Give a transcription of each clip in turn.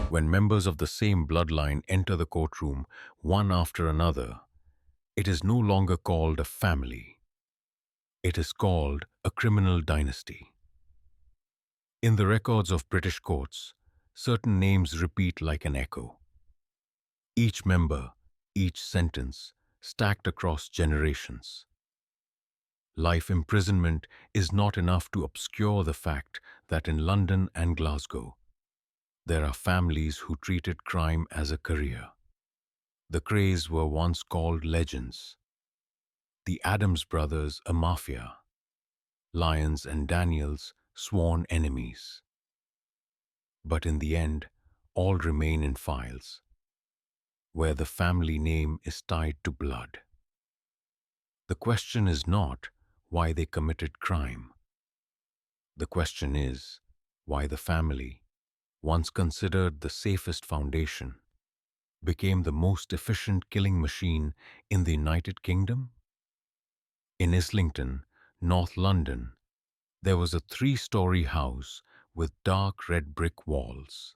When members of the same bloodline enter the courtroom one after another, it is no longer called a family. It is called a criminal dynasty. In the records of British courts, certain names repeat like an echo. Each member, each sentence, stacked across generations. Life imprisonment is not enough to obscure the fact that in London and Glasgow, there are families who treated crime as a career. The Krays were once called legends. The Adams brothers a mafia. Lyons and Daniels sworn enemies. But in the end, all remain in files, where the family name is tied to blood. The question is not why they committed crime. The question is why the family, once considered the safest foundation, became the most efficient killing machine in the United Kingdom? In Islington, North London, there was a 3-story house with dark red brick walls.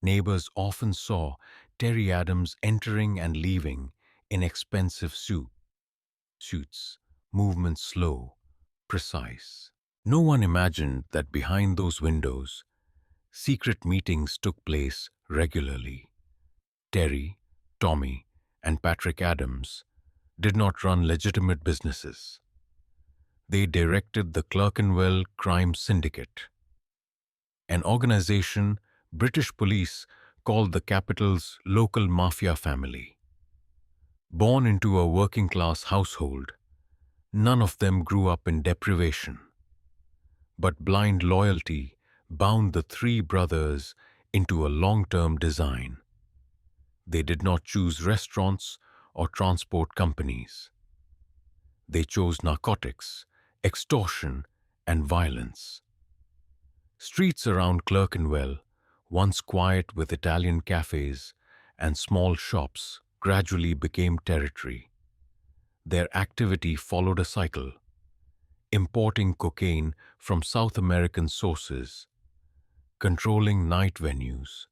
Neighbors often saw Terry Adams entering and leaving in expensive suits, movements slow, precise. No one imagined that behind those windows, secret meetings took place regularly. Terry, Tommy, and Patrick Adams did not run legitimate businesses. They directed the Clerkenwell Crime Syndicate, an organization British police called the capital's local mafia family. Born into a working-class household, none of them grew up in deprivation. But blind loyalty bound the 3 brothers into a long-term design. They did not choose restaurants or transport companies. They chose narcotics, extortion, and violence. Streets around Clerkenwell, once quiet with Italian cafes and small shops, gradually became territory. Their activity followed a cycle: importing cocaine from South American sources, controlling night venues,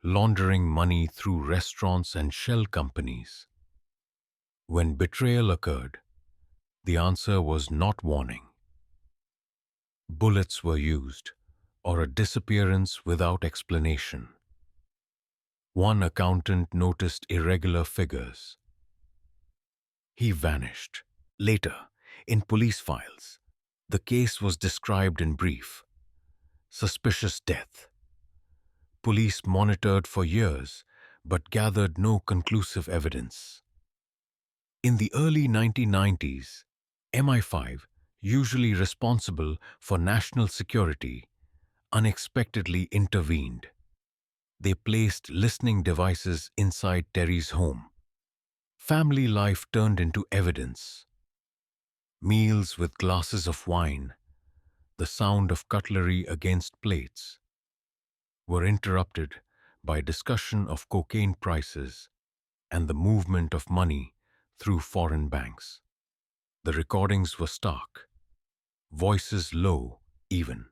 laundering money through restaurants and shell companies. When betrayal occurred, the answer was not warning. Bullets were used, or a disappearance without explanation. One accountant noticed irregular figures. He vanished. Later, in police files, the case was described in brief: suspicious death. Police monitored for years, but gathered no conclusive evidence. In the early 1990s, MI5, usually responsible for national security, unexpectedly intervened. They placed listening devices inside Terry's home. Family life turned into evidence. Meals with glasses of wine, the sound of cutlery against plates, were interrupted by discussion of cocaine prices and the movement of money through foreign banks. The recordings were stark, voices low, even,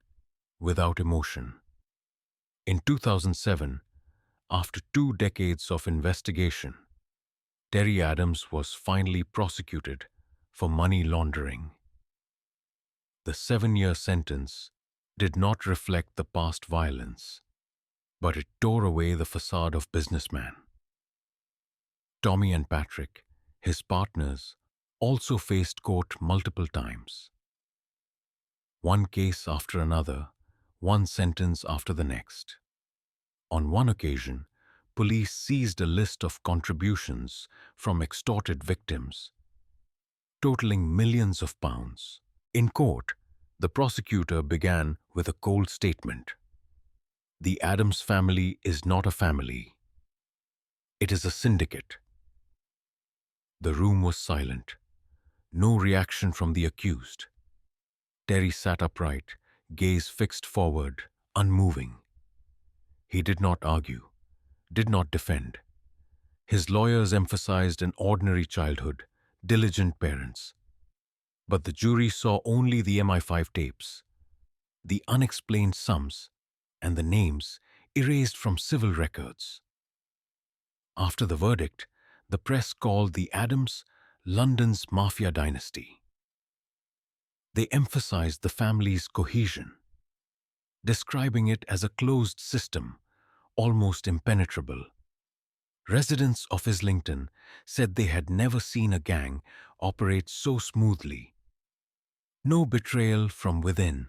without emotion. In 2007, after 2 decades of investigation, Terry Adams was finally prosecuted for money laundering. The 7-year sentence did not reflect the past violence, but it tore away the facade of businessman. Tommy and Patrick, his partners, also faced court multiple times. One case after another, one sentence after the next. On one occasion, police seized a list of contributions from extorted victims, totaling millions of pounds. In court, the prosecutor began with a cold statement: "The Adams family is not a family. It is a syndicate." The room was silent. No reaction from the accused. Terry sat upright, gaze fixed forward, unmoving. He did not argue, did not defend. His lawyers emphasized an ordinary childhood, diligent parents. But the jury saw only the MI5 tapes, the unexplained sums, and the names erased from civil records. After the verdict, the press called the Adams London's mafia dynasty. They emphasized the family's cohesion, describing it as a closed system, almost impenetrable. Residents of Islington said they had never seen a gang operate so smoothly. No betrayal from within,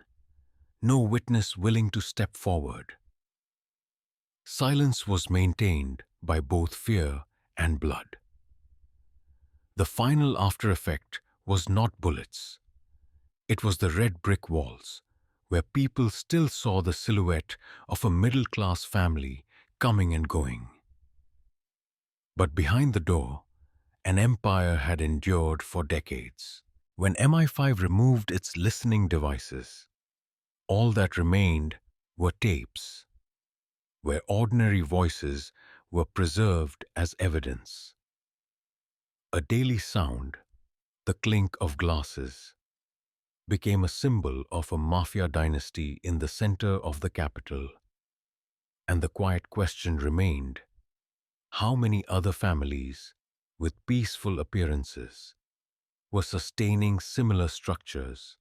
no witness willing to step forward. Silence was maintained by both fear and blood. The final after effect was not bullets. It was the red brick walls, where people still saw the silhouette of a middle-class family coming and going. But behind the door, an empire had endured for decades. When MI5 removed its listening devices, all that remained were tapes, where ordinary voices were preserved as evidence. A daily sound, the clink of glasses, became a symbol of a mafia dynasty in the center of the capital. And the quiet question remained, how many other families, with peaceful appearances, were sustaining similar structures,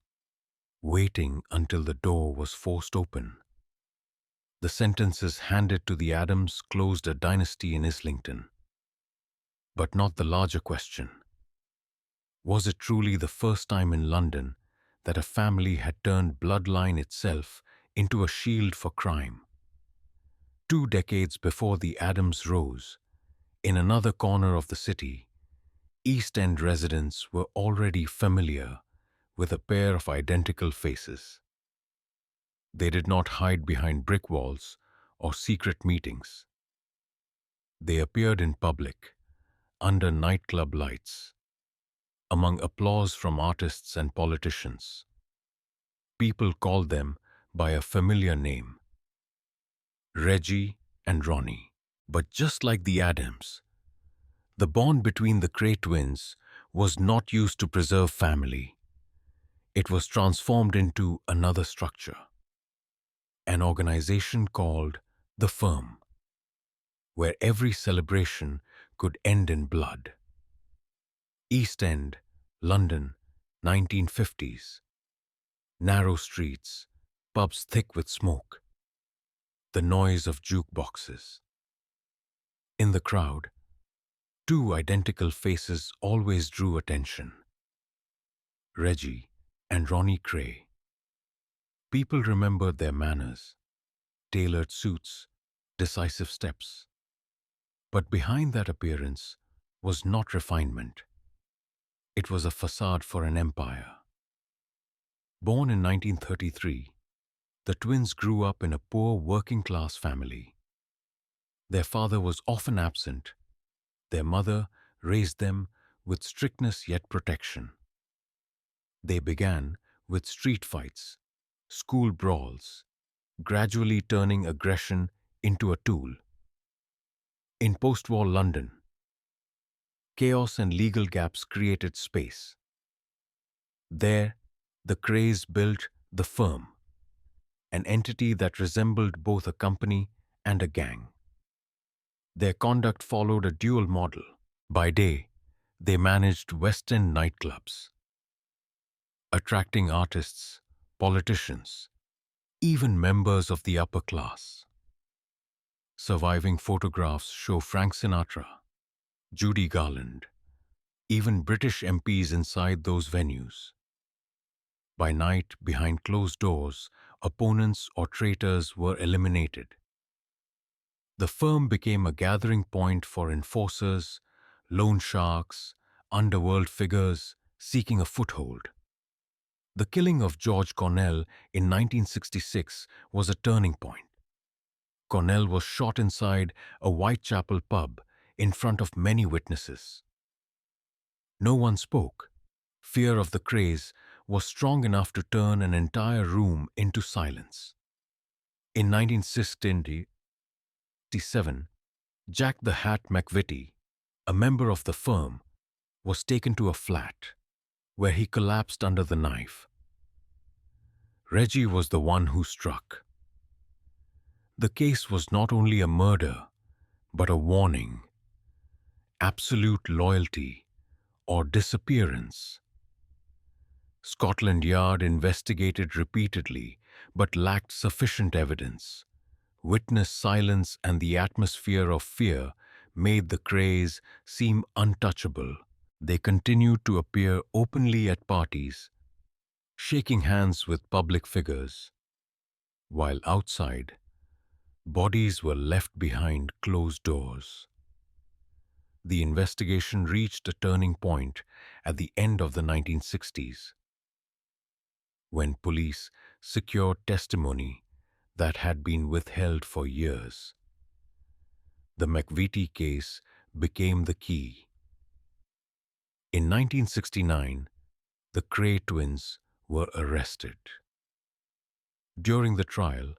waiting until the door was forced open? The sentences handed to the Adams closed a dynasty in Islington. But not the larger question. Was it truly the first time in London that a family had turned bloodline itself into a shield for crime? 2 decades before the Adams rose, in another corner of the city, East End residents were already familiar with a pair of identical faces. They did not hide behind brick walls or secret meetings. They appeared in public, under nightclub lights, among applause from artists and politicians. People called them by a familiar name, Reggie and Ronnie. But just like the Adams, the bond between the Kray twins was not used to preserve family. It was transformed into another structure, an organization called the Firm, where every celebration could end in blood. East End, London, 1950s. Narrow streets, pubs thick with smoke, the noise of jukeboxes. In the crowd, 2 identical faces always drew attention. Reggie and Ronnie Kray. People remembered their manners, tailored suits, decisive steps. But behind that appearance was not refinement. It was a facade for an empire. Born in 1933, the twins grew up in a poor working-class family. Their father was often absent. Their mother raised them with strictness yet protection. They began with street fights, school brawls, gradually turning aggression into a tool. In post-war London, chaos and legal gaps created space. There, the Krays built the Firm, an entity that resembled both a company and a gang. Their conduct followed a dual model. By day, they managed West End nightclubs, attracting artists, politicians, even members of the upper class. Surviving photographs show Frank Sinatra, Judy Garland, even British MPs inside those venues. By night, behind closed doors, opponents or traitors were eliminated. The Firm became a gathering point for enforcers, loan sharks, underworld figures seeking a foothold. The killing of George Cornell in 1966 was a turning point. Cornell was shot inside a Whitechapel pub in front of many witnesses. No one spoke. Fear of the Krays was strong enough to turn an entire room into silence. In 1967, Jack the Hat McVitie, a member of the Firm, was taken to a flat, where he collapsed under the knife. Reggie was the one who struck. The case was not only a murder, but a warning: absolute loyalty or disappearance. Scotland Yard investigated repeatedly but lacked sufficient evidence. Witness silence and the atmosphere of fear made the Krays seem untouchable. They continued to appear openly at parties, shaking hands with public figures, while outside, bodies were left behind closed doors. The investigation reached a turning point at the end of the 1960s, when police secured testimony that had been withheld for years. The McVitie case became the key. In 1969, the Kray twins were arrested. During the trial,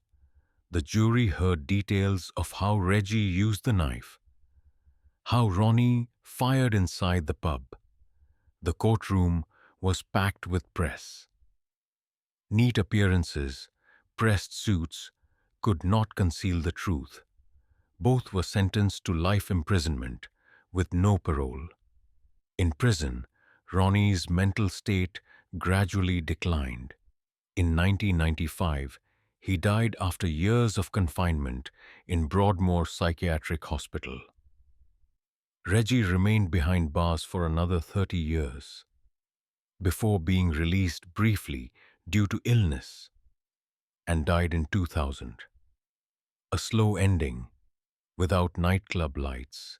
the jury heard details of how Reggie used the knife, how Ronnie fired inside the pub. The courtroom was packed with press. Neat appearances, pressed suits could not conceal the truth. Both were sentenced to life imprisonment with no parole. In prison, Ronnie's mental state gradually declined. In 1995, he died after years of confinement in Broadmoor Psychiatric Hospital. Reggie remained behind bars for another 30 years, before being released briefly due to illness, and died in 2000. A slow ending, without nightclub lights,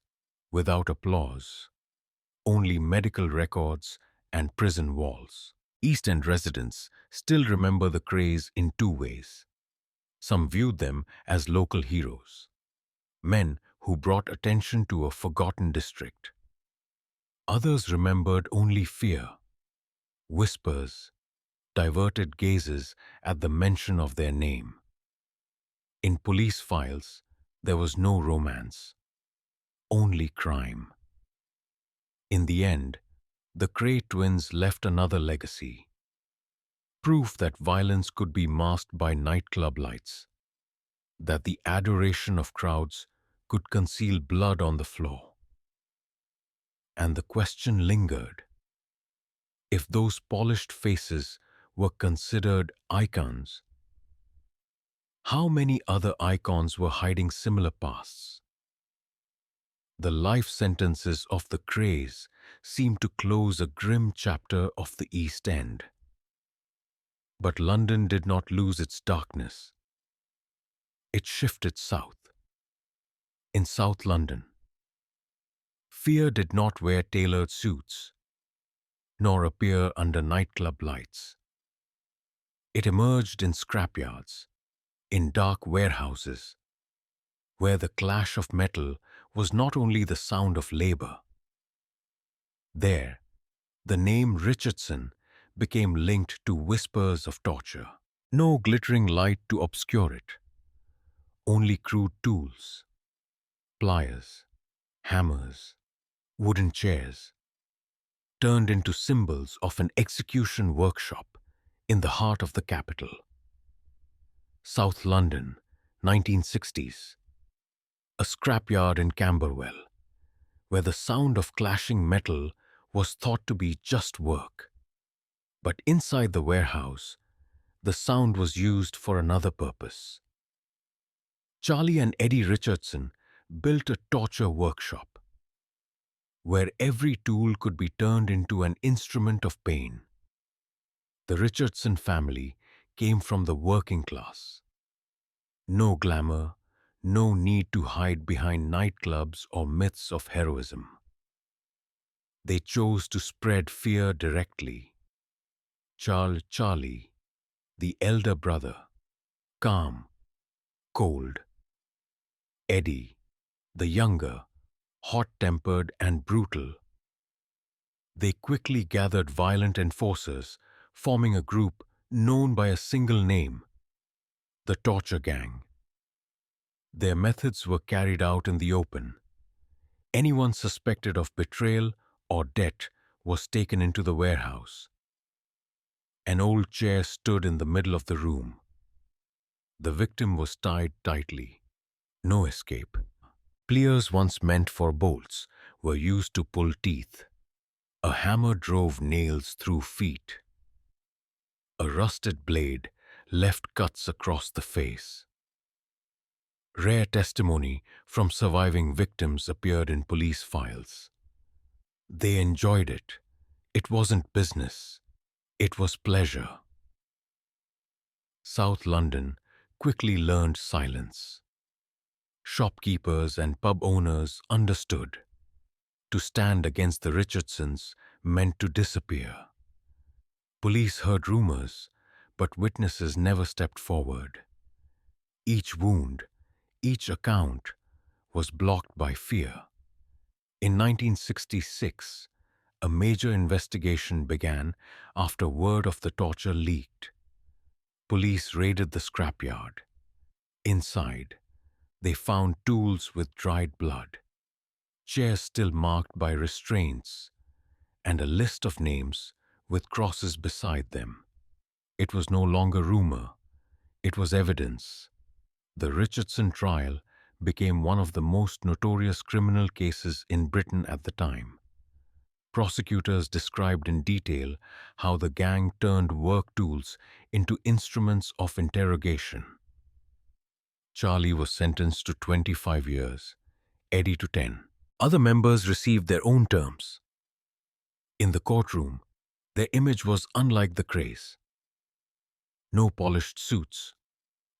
without applause, only medical records and prison walls. East End residents still remember the Krays in two ways. Some viewed them as local heroes, men who brought attention to a forgotten district. Others remembered only fear, whispers, diverted gazes at the mention of their name. In police files, there was no romance, only crime. In the end, the Kray twins left another legacy: proof that violence could be masked by nightclub lights, that the adoration of crowds could conceal blood on the floor. And the question lingered: if those polished faces were considered icons, how many other icons were hiding similar pasts? The life sentences of the Krays seemed to close a grim chapter of the East End. But London did not lose its darkness. It shifted south. In South London, fear did not wear tailored suits, nor appear under nightclub lights. It emerged in scrapyards, in dark warehouses, where the clash of metal was not only the sound of labor. There, the name Richardson became linked to whispers of torture. No glittering light to obscure it, only crude tools: pliers, hammers, wooden chairs, turned into symbols of an execution workshop in the heart of the capital. South London, 1960s. A scrapyard in Camberwell, where the sound of clashing metal was thought to be just work. But inside the warehouse, the sound was used for another purpose. Charlie and Eddie Richardson built a torture workshop, where every tool could be turned into an instrument of pain. The Richardson family came from the working class. No glamour, no need to hide behind nightclubs or myths of heroism. They chose to spread fear directly. Charlie, the elder brother, calm, cold. Eddie, the younger, hot-tempered and brutal. They quickly gathered violent enforcers, forming a group known by a single name: the Torture Gang. Their methods were carried out in the open. Anyone suspected of betrayal or debt was taken into the warehouse. An old chair stood in the middle of the room. The victim was tied tightly. No escape. Pliers once meant for bolts were used to pull teeth. A hammer drove nails through feet. A rusted blade left cuts across the face. Rare testimony from surviving victims appeared in police files. They enjoyed it. It wasn't business. It was pleasure. South London quickly learned silence. Shopkeepers and pub owners understood. To stand against the Richardsons meant to disappear. Police heard rumors, but witnesses never stepped forward. Each wound, each account, was blocked by fear. In 1966, a major investigation began after word of the torture leaked. Police raided the scrapyard. Inside, they found tools with dried blood, chairs still marked by restraints, and a list of names with crosses beside them. It was no longer rumor, it was evidence. The Richardson trial became one of the most notorious criminal cases in Britain at the time. Prosecutors described in detail how the gang turned work tools into instruments of interrogation. Charlie was sentenced to 25 years, Eddie to 10. Other members received their own terms. In the courtroom, their image was unlike the Krays. No polished suits,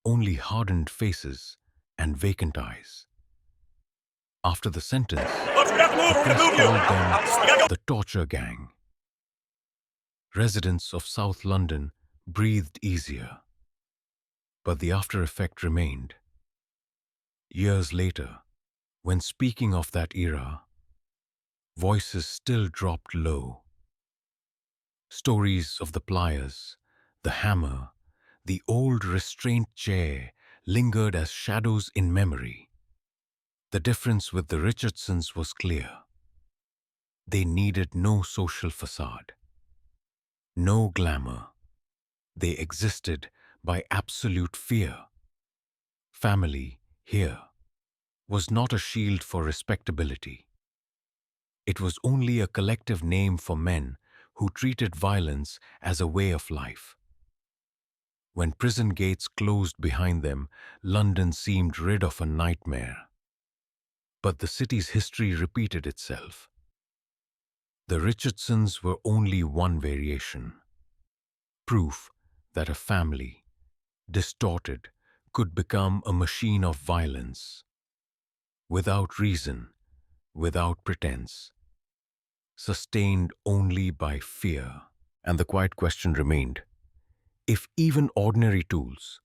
only hardened faces and vacant eyes. After the sentence, the press called them the torture gang. Residents of South London breathed easier, but the after effect remained. Years later, when speaking of that era, voices still dropped low. Stories of the pliers, the hammer, the old restraint chair lingered as shadows in memory. The difference with the Richardsons was clear. They needed no social facade, no glamour. They existed by absolute fear. Family, here, was not a shield for respectability. It was only a collective name for men who treated violence as a way of life. When prison gates closed behind them, London seemed rid of a nightmare. But the city's history repeated itself. The Richardsons were only one variation. Proof that a family, distorted, could become a machine of violence. Without reason, without pretense, sustained only by fear. And the quiet question remained, if even ordinary tools,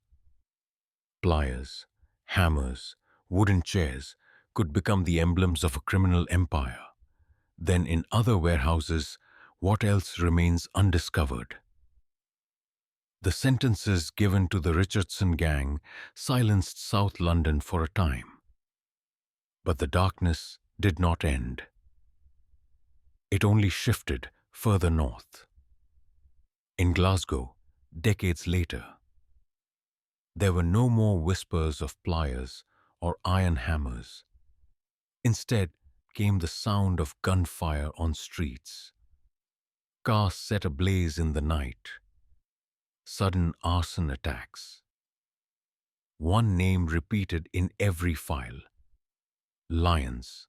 pliers, hammers, wooden chairs, could become the emblems of a criminal empire, then in other warehouses, what else remains undiscovered? The sentences given to the Richardson gang silenced South London for a time. But the darkness did not end. It only shifted further north. In Glasgow, decades later, there were no more whispers of pliers or iron hammers. Instead came the sound of gunfire on streets. Cars set ablaze in the night. Sudden arson attacks. One name repeated in every file: Lyons,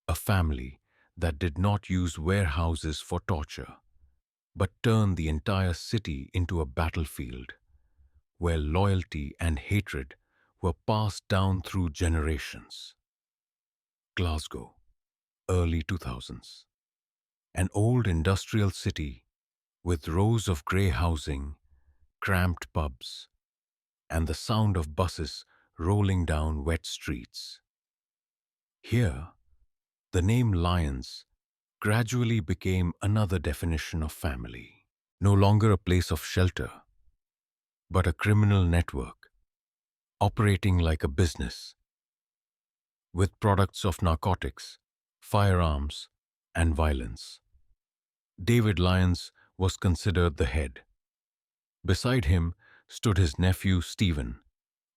a family that did not use warehouses for torture, but turned the entire city into a battlefield, where loyalty and hatred were passed down through generations. Glasgow, early 2000s. An old industrial city with rows of grey housing, cramped pubs, and the sound of buses rolling down wet streets. Here, the name Lyons gradually became another definition of family. No longer a place of shelter, but a criminal network, operating like a business, with products of narcotics, firearms, and violence. David Lyons was considered the head. Beside him stood his nephew Stephen,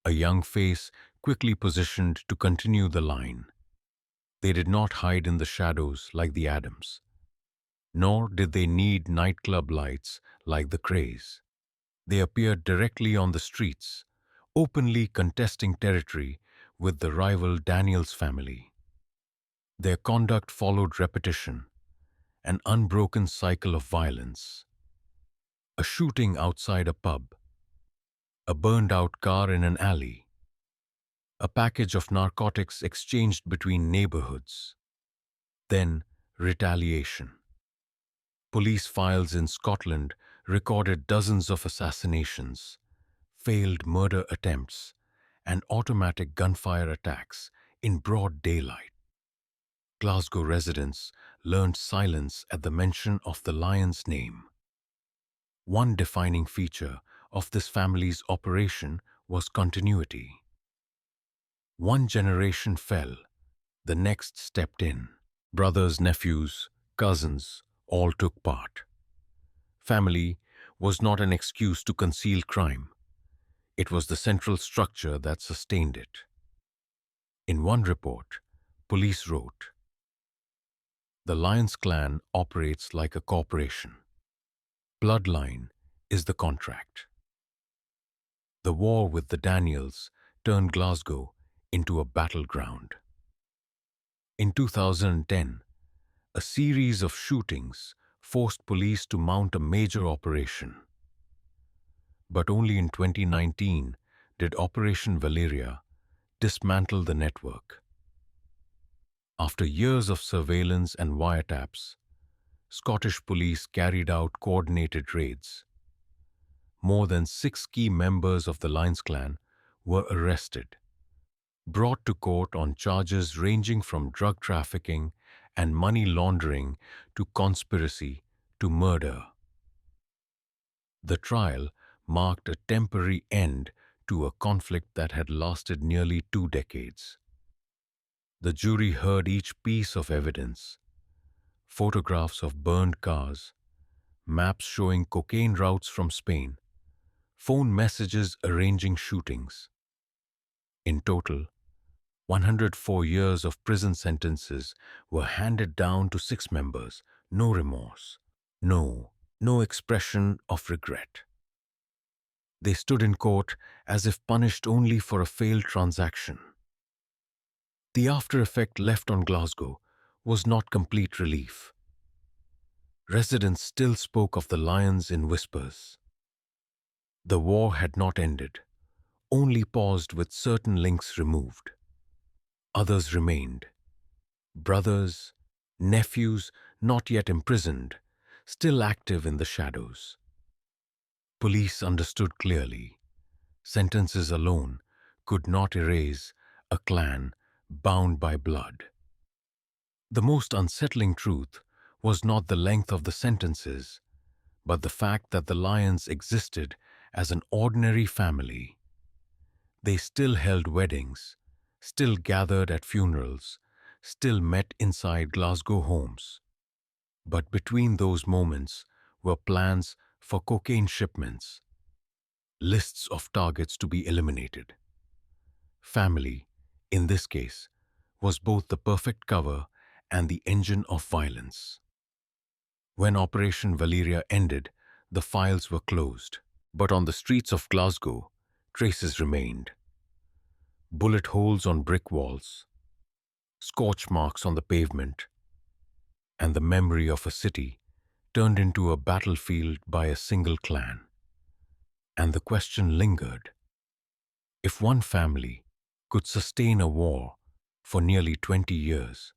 a young face quickly positioned to continue the line. They did not hide in the shadows like the Adams, nor did they need nightclub lights like the Krays. They appeared directly on the streets, openly contesting territory with the rival Daniels family. Their conduct followed repetition, an unbroken cycle of violence. A shooting outside a pub, a burned-out car in an alley, a package of narcotics exchanged between neighborhoods. Then, retaliation. Police files in Scotland recorded dozens of assassinations, failed murder attempts, and automatic gunfire attacks in broad daylight. Glasgow residents learned silence at the mention of the Lyons name. One defining feature of this family's operation was continuity. One generation fell, the next stepped in. Brothers, nephews, cousins all took part. Family was not an excuse to conceal crime. It was the central structure that sustained it. In one report, police wrote, "The Lyons clan operates like a corporation. Bloodline is the contract." The war with the Daniels turned Glasgow into a battleground. In 2010, a series of shootings forced police to mount a major operation. But only in 2019 did Operation Valeria dismantle the network. After years of surveillance and wiretaps, Scottish police carried out coordinated raids. More than 6 key members of the Lyons clan were arrested, brought to court on charges ranging from drug trafficking and money laundering to conspiracy to murder. The trial marked a temporary end to a conflict that had lasted nearly 2 decades. The jury heard each piece of evidence: photographs of burned cars, maps showing cocaine routes from Spain, phone messages arranging shootings. In total, 104 years of prison sentences were handed down to 6 members. No remorse. No expression of regret. They stood in court as if punished only for a failed transaction. The after effect left on Glasgow was not complete relief. Residents still spoke of the Lyons in whispers. The war had not ended, only paused with certain links removed. Others remained. Brothers, nephews not yet imprisoned, still active in the shadows. Police understood clearly. Sentences alone could not erase a clan bound by blood. The most unsettling truth was not the length of the sentences, but the fact that the Lyons existed as an ordinary family. They still held weddings, still gathered at funerals, still met inside Glasgow homes. But between those moments were plans for cocaine shipments, lists of targets to be eliminated. Family, in this case, was both the perfect cover and the engine of violence. When Operation Valeria ended, the files were closed. But on the streets of Glasgow, traces remained. Bullet holes on brick walls, scorch marks on the pavement, and the memory of a city turned into a battlefield by a single clan. And the question lingered: if one family could sustain a war for nearly 20 years,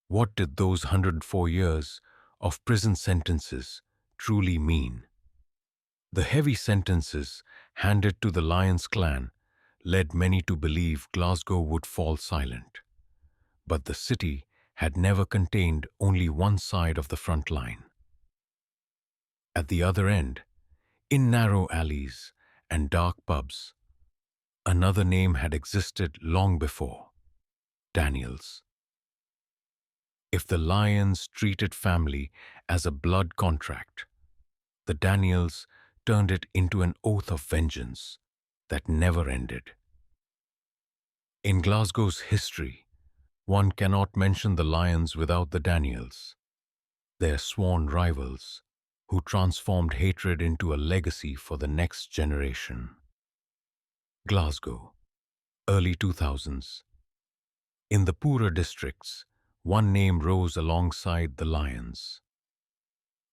what did those 104 years of prison sentences truly mean? The heavy sentences handed to the Lyons clan led many to believe Glasgow would fall silent. But the city had never contained only one side of the front line. At the other end, in narrow alleys and dark pubs, another name had existed long before: Daniels. If the Lyons treated family as a blood contract, the Daniels turned it into an oath of vengeance, that never ended. In Glasgow's history, one cannot mention the Lyons without the Daniels, their sworn rivals, who transformed hatred into a legacy for the next generation. Glasgow, early 2000s. In the poorer districts, one name rose alongside the Lyons.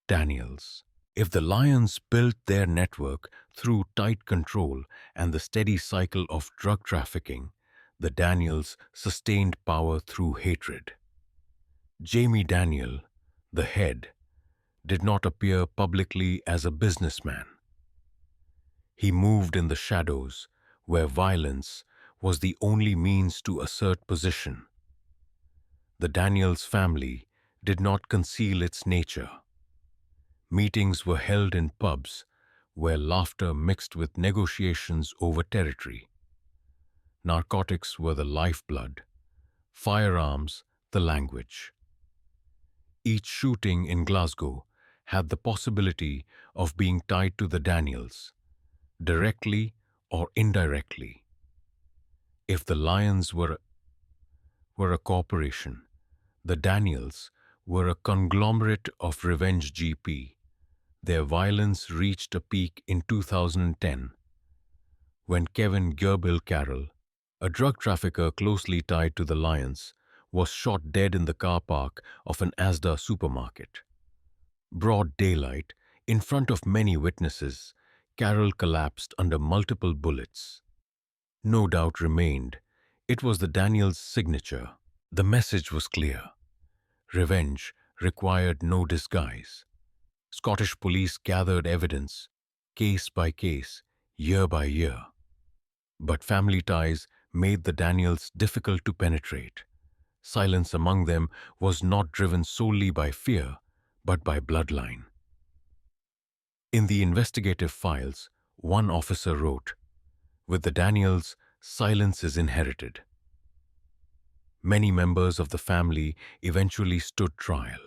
Daniels. If the Lyons built their network through tight control and the steady cycle of drug trafficking, the Daniels sustained power through hatred. Jamie Daniel, the head, did not appear publicly as a businessman. He moved in the shadows, where violence was the only means to assert position. The Daniels family did not conceal its nature. Meetings were held in pubs, where laughter mixed with negotiations over territory. Narcotics were the lifeblood, firearms the language. Each shooting in Glasgow had the possibility of being tied to the Daniels, directly or indirectly. If the Lyons were a corporation, the Daniels were a conglomerate of revenge GP. Their violence reached a peak in 2010 when Kevin Gerbil Carroll, a drug trafficker closely tied to the Lyons, was shot dead in the car park of an Asda supermarket. Broad daylight, in front of many witnesses, Carroll collapsed under multiple bullets. No doubt remained. It was the Daniels' signature. The message was clear. Revenge required no disguise. Scottish police gathered evidence, case by case, year by year. But family ties made the Daniels difficult to penetrate. Silence among them was not driven solely by fear, but by bloodline. In the investigative files, one officer wrote, "With the Daniels, silence is inherited." Many members of the family eventually stood trial.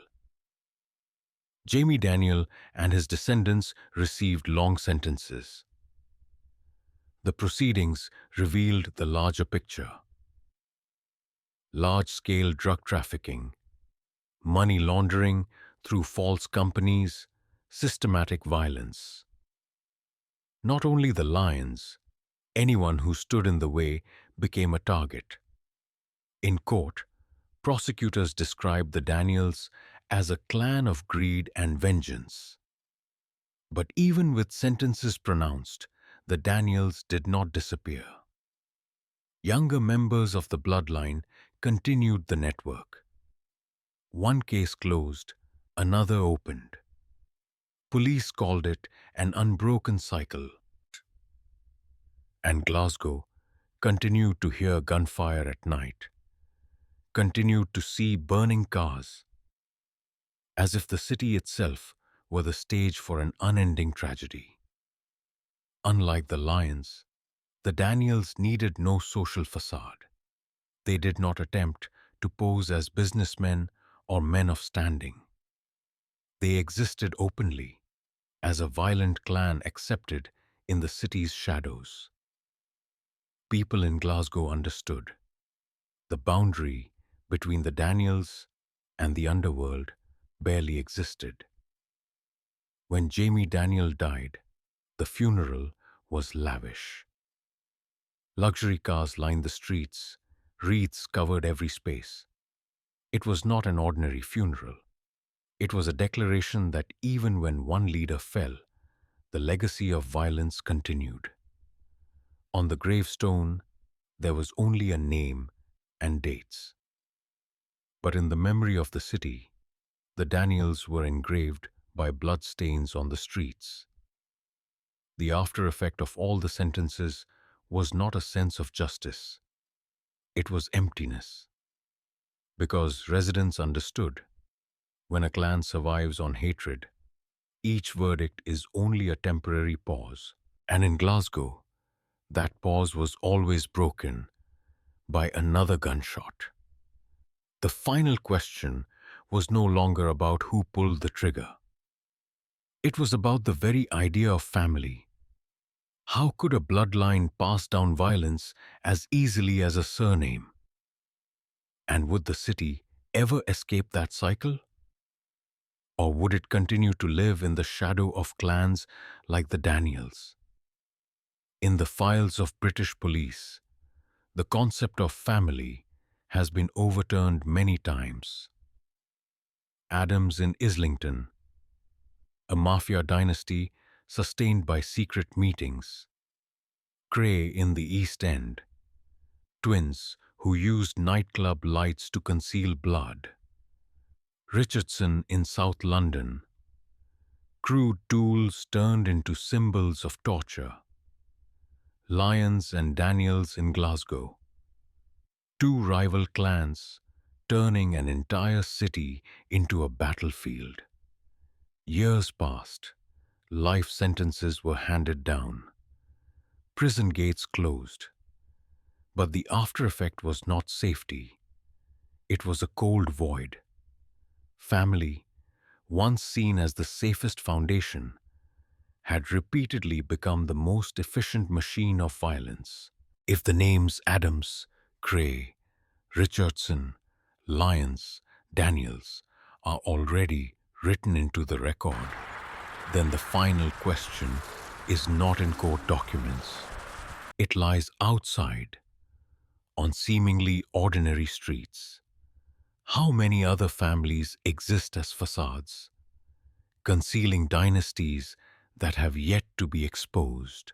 Jamie Daniel and his descendants received long sentences. The proceedings revealed the larger picture. Large-scale drug trafficking, money laundering through false companies, systematic violence. Not only the Lyons, anyone who stood in the way became a target. In court, prosecutors described the Daniels as a clan of greed and vengeance. But even with sentences pronounced, the Daniels did not disappear. Younger members of the bloodline continued the network. One case closed, another opened. Police called it an unbroken cycle. And Glasgow continued to hear gunfire at night, continued to see burning cars, as if the city itself were the stage for an unending tragedy. Unlike the Lyons, the Daniels needed no social facade. They did not attempt to pose as businessmen or men of standing. They existed openly, as a violent clan accepted in the city's shadows. People in Glasgow understood. The boundary between the Daniels and the underworld barely existed. When Jamie Daniel died, the funeral was lavish. Luxury cars lined the streets, wreaths covered every space. It was not an ordinary funeral. It was a declaration that even when one leader fell, the legacy of violence continued. On the gravestone, there was only a name and dates. But in the memory of the city, the Daniels were engraved by bloodstains on the streets. The after effect of all the sentences was not a sense of justice. It was emptiness. Because residents understood, when a clan survives on hatred, each verdict is only a temporary pause. And in Glasgow, that pause was always broken by another gunshot. The final question was no longer about who pulled the trigger. It was about the very idea of family. How could a bloodline pass down violence as easily as a surname? And would the city ever escape that cycle? Or would it continue to live in the shadow of clans like the Daniels? In the files of British police, the concept of family has been overturned many times. Adams in Islington, a mafia dynasty sustained by secret meetings. Kray in the East End, twins who used nightclub lights to conceal blood. Richardson in South London, crude tools turned into symbols of torture. Lyons and Daniels in Glasgow, two rival clans turning an entire city into a battlefield. Years passed, life sentences were handed down, prison gates closed. But the after effect was not safety. It was a cold void. Family, once seen as the safest foundation, had repeatedly become the most efficient machine of violence. If the names Adams, Kray, Richardson, Lyons, Daniels are already written into the record, then the final question is not in court documents. It lies outside, on seemingly ordinary streets. How many other families exist as facades, concealing dynasties that have yet to be exposed?